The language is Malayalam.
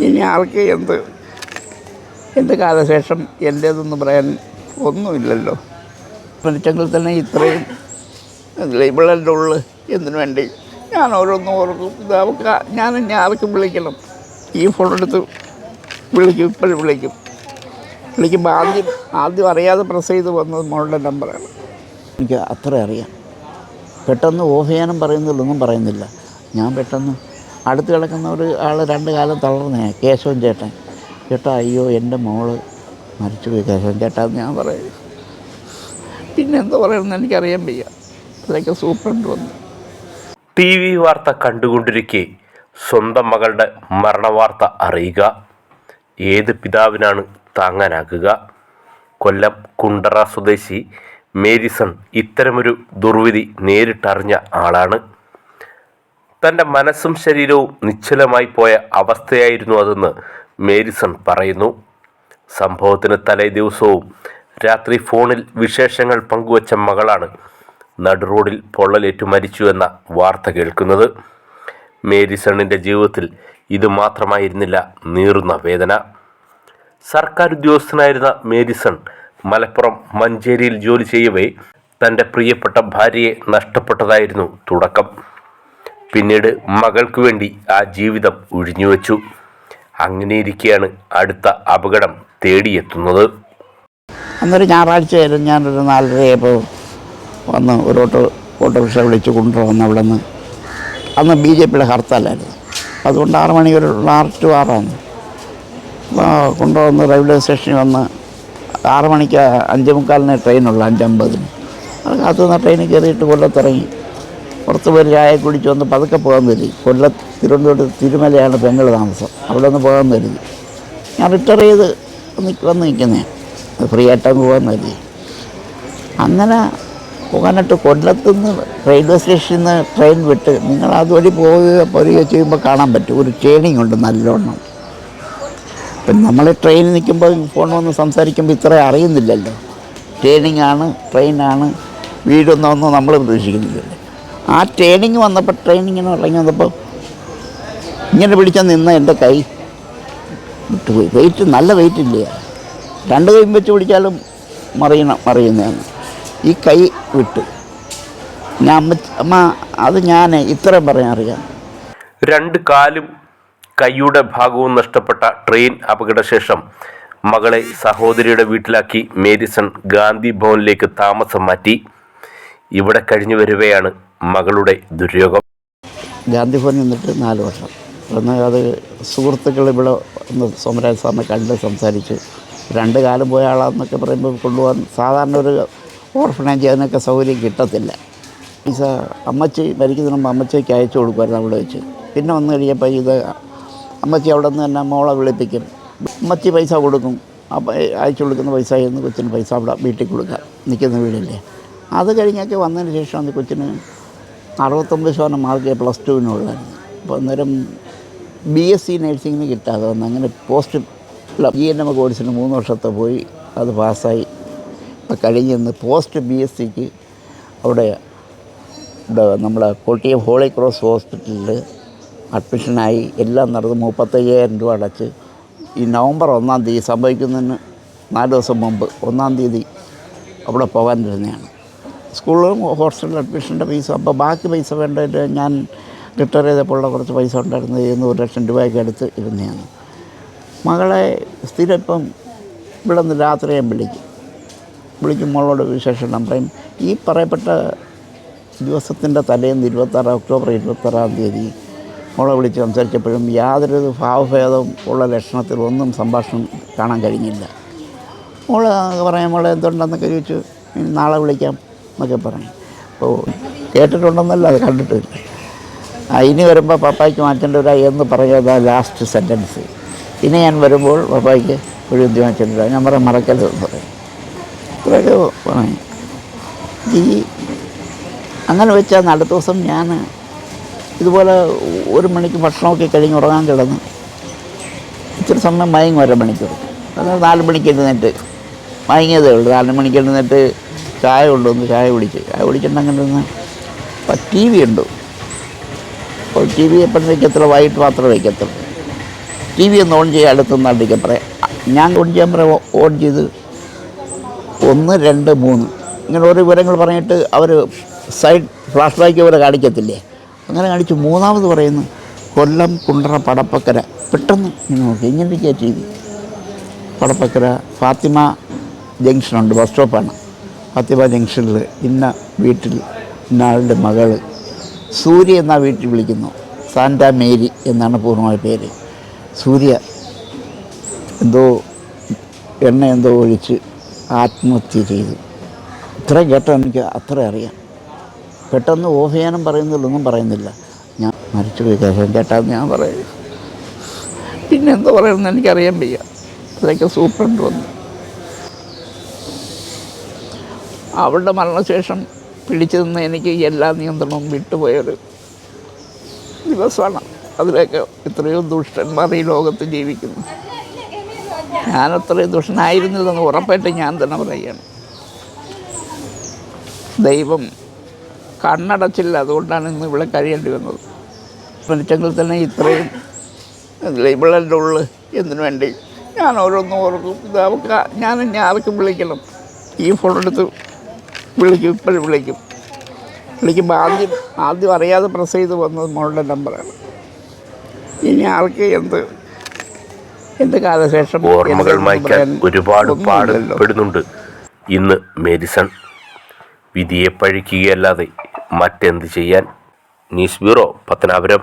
ഇനി ആൾക്ക് എന്ത് കാലശേഷം എൻ്റേതെന്ന് പറയാൻ ഒന്നുമില്ലല്ലോ. മരിച്ചെങ്കിൽ തന്നെ ഇത്രയും ഇവളെൻ്റെ ഉള്ളു എന്തിനു വേണ്ടി ഞാൻ ഓരോന്നും ഓർക്കും. ഇത് അവൾക്ക് ഞാൻ ഇനി ആർക്കും വിളിക്കണം, ഈ ഫോണെടുത്ത് വിളിക്കും, ഇപ്പോഴും വിളിക്കുമ്പോൾ ആദ്യം അറിയാതെ പ്രസ് ചെയ്ത് വന്നത് മോളുടെ നമ്പറാണ്. എനിക്ക് അത്ര അറിയാം. പെട്ടെന്ന് ഓഫ് ചെയ്യാനും പറയുന്നില്ലൊന്നും പറയുന്നില്ല. ഞാൻ പെട്ടെന്ന് അടുത്ത് കിടക്കുന്ന ഒരു ആൾ 2 കാലം തളർന്നേ, കേശവൻ ചേട്ടാ അയ്യോ എൻ്റെ മോള് മരിച്ചുപോയി കേശവൻ ചേട്ടാ എന്ന് ഞാൻ പറയും. പിന്നെ എന്താ പറയുന്നത് എനിക്കറിയാൻ വയ്യ. അതൊക്കെ സൂപ്രണ്ട് വന്നു. TV വാർത്ത കണ്ടുകൊണ്ടിരിക്കെ സ്വന്തം മകളുടെ മരണവാർത്ത അറിയുക ഏത് പിതാവിനാണ് താങ്ങാനാകുക? കൊല്ലം കുണ്ടറ സ്വദേശി മേരിസൺ ഇത്തരമൊരു ദുർവിധി നേരിട്ടറിഞ്ഞ ആളാണ്. തൻ്റെ മനസ്സും ശരീരവും നിശ്ചലമായി പോയ അവസ്ഥയായിരുന്നു അതെന്ന് മേരിസൺ പറയുന്നു. സംഭവത്തിന് തലേ ദിവസവും രാത്രി ഫോണിൽ വിശേഷങ്ങൾ പങ്കുവച്ച മകളാണ് നടുറോഡിൽ പൊള്ളലേറ്റു മരിച്ചു എന്ന വാർത്ത കേൾക്കുന്നത്. മേരിസണിൻ്റെ ജീവിതത്തിൽ ഇത് മാത്രമായിരുന്നില്ല നീറുന്ന വേദന. സർക്കാർ ഉദ്യോഗസ്ഥനായിരുന്ന മേരിസൺ മലപ്പുറം മഞ്ചേരിയിൽ ജോലി ചെയ്യവേ തൻ്റെ പ്രിയപ്പെട്ട ഭാര്യയെ നഷ്ടപ്പെട്ടതായിരുന്നു തുടക്കം. പിന്നീട് മകൾക്ക് വേണ്ടി ആ ജീവിതം ഒഴിഞ്ഞുവെച്ചു. അങ്ങനെയിരിക്കെയാണ് അടുത്ത അപകടം തേടിയെത്തുന്നത്. അന്നൊരു ഞായറാഴ്ചയായിരുന്നു. ഞാനൊരു 4:30 വന്ന് ഒരു ഓട്ടോറിക്ഷ വിളിച്ച് കൊണ്ടുവന്ന് അവിടെ നിന്ന്. അന്ന് BJPയുടെ ഹർത്താലായിരുന്നു. അതുകൊണ്ട് 6 മണി വരെ 6 to 6 ആണ്. കൊണ്ടുവന്ന് റെയിൽവേ സ്റ്റേഷനിൽ വന്ന് 6 മണിക്ക് 5:45 ട്രെയിനുള്ള 5:50. അത് കാത്തുനിന്ന ട്രെയിനിൽ കയറിയിട്ട് കൊല്ലത്തിറങ്ങി. പുറത്ത് പോയി ചായ കുടിച്ച് വന്ന് പതുക്കെ പോകാൻ കരുതി. തിരുവനന്തപുരത്ത് തിരുമലയാണ് പെങ്ങൾ താമസം. അവിടെ ഒന്ന് പോകാൻ കരുതി. ഞാൻ റിട്ടയർ ചെയ്ത് വന്ന് നിൽക്കുന്നേ, അത് ഫ്രീ ആയിട്ടങ്ങ് പോകാൻ കരുതി. അങ്ങനെ പോകാനായിട്ട് കൊല്ലത്തുനിന്ന് റെയിൽവേ സ്റ്റേഷനിൽ നിന്ന് ട്രെയിൻ വിട്ട് നിങ്ങൾ അതുവഴി പോവുകയോ ചെയ്യുമ്പോൾ കാണാൻ പറ്റും. ഒരു ട്രെയിനിങ് ഉണ്ട് നല്ലോണം. ഇപ്പം നമ്മൾ ട്രെയിനിൽ നിൽക്കുമ്പോൾ ഫോൺ വന്ന് സംസാരിക്കുമ്പോൾ ഇത്ര അറിയുന്നില്ലല്ലോ. ട്രെയിനിങ്ങാണ്, ട്രെയിനാണ്, വീടൊന്നും നമ്മൾ പ്രതീക്ഷിക്കുന്നില്ലല്ലോ. ആ ട്രെയിനിങ് വന്നപ്പോൾ ട്രെയിനിങ്ങിന് ഇറങ്ങി വന്നപ്പോൾ ഇങ്ങനെ പിടിച്ചാൽ നിന്ന് എൻ്റെ കൈ വിട്ടുപോയി. വെയിറ്റ് നല്ല വെയിറ്റ് ഇല്ല. 2 കൈയും വെച്ച് പിടിച്ചാലും മറിയുന്നതാണ്. ഈ കൈ വിട്ടു. അമ്മ അത് ഞാൻ ഇത്രയും പറയാൻ അറിയാം. 2 കാലും കൈയുടെ ഭാഗവും നഷ്ടപ്പെട്ട ട്രെയിൻ അപകടശേഷം മകളെ സഹോദരിയുടെ വീട്ടിലാക്കി മേരിസൺ ഗാന്ധി ഭവനിലേക്ക് താമസം മാറ്റി. ഇവിടെ കഴിഞ്ഞു വരവെയാണ് മകളുടെ ദുര്യോഗം. ഗാന്ധി ഭവനിൽ നിന്നിട്ട് 4 വർഷം. അത് സുഹൃത്തുക്കൾ ഇവിടെ ഒന്ന് സോമരാജ് സാറിനെ കണ്ട് സംസാരിച്ച് 2 കാലം പോയ ആളാന്നൊക്കെ പറയുമ്പോൾ കൊണ്ടുപോകാൻ സാധാരണ ഒരു ഓർഫനേജ് അതിനൊക്കെ സൗകര്യം കിട്ടത്തില്ല. പൈസ അമ്മച്ചി മരിക്കുന്നതിന് മുമ്പ് അമ്മച്ചിക്ക് അയച്ചു കൊടുക്കുമായിരുന്നു അവിടെ വെച്ച്. പിന്നെ വന്നു കഴിയുമ്പോൾ ഇത് അമ്മച്ചി അവിടെ നിന്ന് തന്നെ മോളെ വിളിപ്പിക്കും. അമ്മച്ചി പൈസ കൊടുക്കും. അപ്പോൾ അയച്ചു കൊടുക്കുന്ന പൈസ എന്ന് കൊച്ചിന് പൈസ അവിടെ വീട്ടിൽ കൊടുക്കാം, നിൽക്കുന്ന വീടില്ലേ. അത് കഴിഞ്ഞൊക്കെ വന്നതിന് ശേഷം കൊച്ചിന് 69% മാർക്ക് +2-നുള്ളായിരുന്നു. അപ്പോൾ അന്നേരം BSc നഴ്സിങ്ങിന് കിട്ടാതെ വന്നു. അങ്ങനെ പോസ്റ്റ് GNM കോഴ്സിന് 3 വർഷത്തെ പോയി, അത് പാസ്സായി. ഇപ്പോൾ കഴിഞ്ഞ് പോസ്റ്റ് BScക്ക് അവിടെ നമ്മളെ കോട്ടയം ഹോളി ക്രോസ് ഹോസ്പിറ്റലിൽ അഡ്മിഷനായി. എല്ലാം നടന്ന് 35,000 രൂപ അടച്ച് ഈ നവംബർ 1-ാം തീയതി സംഭവിക്കുന്നതിന് 4 ദിവസം മുമ്പ് 1-ാം തീയതി അവിടെ പോകാൻ വരുന്നതാണ്. സ്കൂളിലും ഹോസ്റ്റലിൽ അഡ്മിഷൻ്റെ ഫീസ്. അപ്പോൾ ബാക്കി പൈസ വേണ്ടത് ഞാൻ റിട്ടയർ ചെയ്തപ്പോഴുള്ള കുറച്ച് പൈസ ഉണ്ടായിരുന്നത് 1 ലക്ഷം രൂപയ്ക്ക് അടുത്ത് ഇരുന്നതാണ്. മകളെ സ്ഥിരം ഇപ്പം ഇവിടെ നിന്ന് രാത്രി ഞാൻ വിളിക്കും മോളോട് വിശേഷം പറയും. ഈ പറയപ്പെട്ട ദിവസത്തിൻ്റെ തലേന്ന് ഒക്ടോബർ 26-ാം തീയതി മോളെ വിളിച്ച് സംസാരിച്ചപ്പോഴും യാതൊരു ഭാവഭേദവും ഉള്ള ലക്ഷണത്തിൽ ഒന്നും സംഭാഷണം കാണാൻ കഴിഞ്ഞില്ല. മോളെ എന്തുണ്ടെന്നൊക്കെ ചോദിച്ചു. നാളെ വിളിക്കാം എന്നൊക്കെ പറയും. അപ്പോൾ കേട്ടിട്ടുണ്ടെന്നല്ല, അത് കണ്ടിട്ടില്ല. ഇനി വരുമ്പോൾ പപ്പായ്ക്ക് മാറ്റേണ്ടവരാ എന്ന് പറയുന്നത് ലാസ്റ്റ് സെൻറ്റൻസ്. ഇനി ഞാൻ വരുമ്പോൾ പപ്പായ്ക്ക് ഒരു ബുദ്ധി മാറ്റേണ്ടവരാ, ഞാൻ മറക്കരുതെന്ന് പറയും. ഇത്രയൊക്കെ പറയും. അങ്ങനെ വെച്ചാൽ അടുത്ത ദിവസം ഞാൻ ഇതുപോലെ 1 മണിക്ക് ഭക്ഷണമൊക്കെ കഴിഞ്ഞ് ഉറങ്ങാൻ കിടന്ന് ഇച്ചിരി സമയം മയങ്ങും 1 മണിക്കൂർ. അത് 4 മണിക്ക് എഴുന്നേറ്റ് മയങ്ങിയതേ ഉള്ളൂ. 4 മണിക്ക് എഴുന്നേറ്റ് ചായ കൊണ്ടുവന്ന് ചായ കുടിച്ചിട്ടങ്ങനെ ഇരുന്ന് TV ഉണ്ട്. അപ്പോൾ TV എപ്പോഴും വയ്ക്കത്തില്ല, വൈകിട്ട് മാത്രമേ വയ്ക്കത്തുള്ളൂ. TV ഒന്ന് ഓൺ ചെയ്യാൻ അടുത്തുനിന്നാണ്ടിരിക്കാൻ പറയാം. ഞാൻ ഓൺ ചെയ്യാൻ പറയാം. ഓൺ ചെയ്ത് 1, 2, 3 ഇങ്ങനെ ഓരോ വിവരങ്ങൾ പറഞ്ഞിട്ട് അവർ സൈഡ് ഫ്ലാഷ് ബാക്ക് പോലെ കാണിക്കത്തില്ലേ, അങ്ങനെ കാണിച്ച് മൂന്നാമത് പറയുന്നു കൊല്ലം കുണ്ടറ പടപ്പക്കര. പെട്ടെന്ന് ഇങ്ങനെ നോക്കി, ഇങ്ങനെയൊക്കെയാണ് TV. പടപ്പക്കര ഫാത്തിമ ജംഗ്ഷനുണ്ട്, ബസ് സ്റ്റോപ്പാണ്. ഫാത്തിമ ജംഗ്ഷനിൽ ഇന്ന വീട്ടിൽ ഇന്ന ആളുടെ മകൾ സൂര്യ എന്ന വീട്ടിൽ വിളിക്കുന്നു. സാന്റ മേരി എന്നാണ് പൂർണ്ണമായ പേര്. സൂര്യ എന്തോ എണ്ണ എന്തോ ഒഴിച്ച് ആത്മഹത്യ ചെയ്തു. ഇത്രയും കേട്ടോ, എനിക്ക് അത്ര അറിയാം. പെട്ടെന്ന് ഓഫ് ചെയ്യാനും പറയുന്നില്ലൊന്നും പറയുന്നില്ല. ഞാൻ മരിച്ചുപോയി കേട്ടോ ചേട്ടാന്ന് ഞാൻ പറയും. പിന്നെ എന്തോ പറയുമെന്ന് എനിക്കറിയാൻ വയ്യ. അതൊക്കെ സൂപ്രണ്ട് വന്നു. അവളുടെ മരണശേഷം പിടിച്ചു നിന്ന് എനിക്ക് എല്ലാ നിയന്ത്രണവും വിട്ടുപോയൊരു ദിവസമാണ്. അതിലൊക്കെ എത്രയോ ദുഷ്ടന്മാർ ഈ ലോകത്ത് ജീവിക്കുന്നു. ഞാനത്രയും ദുഷ്ടനായിരുന്നില്ലെന്ന് ഉറപ്പായിട്ട് ഞാൻ തന്നെ പറയുകയാണ്. ദൈവം കണ്ണടച്ചില്ല, അതുകൊണ്ടാണ് ഇന്ന് ഇവിടെ കഴിയേണ്ടി വന്നത്. മരിച്ചെങ്കിൽ തന്നെ ഇത്രയും ഇവളെൻ്റെ ഉള്ളിൽ എന്തിനു വേണ്ടി ഞാൻ ഓരോന്നും ഓർക്കും. ഇതൊക്കെ ഞാൻ ഇനി ആർക്കും വിളിക്കണം, ഈ ഫോൺ എടുത്ത് വിളിക്കും, ഇപ്പോഴും വിളിക്കുമ്പോൾ ആദ്യം അറിയാതെ പ്രസ് ചെയ്ത് വന്നത് മോളുടെ നമ്പറാണ്. ഇനി ആർക്ക് എന്ത് കാലശേഷം ഓർമ്മകൾ മായ്ക്കാൻ ഒരുപാട് പാടുപെടുന്നുണ്ട് ഇന്ന് മേരിസൺ. വിധിയെ പഴിക്കുകയല്ലാതെ മറ്റെന്ത് ചെയ്യാൻ? News bureau, Pathanapuram.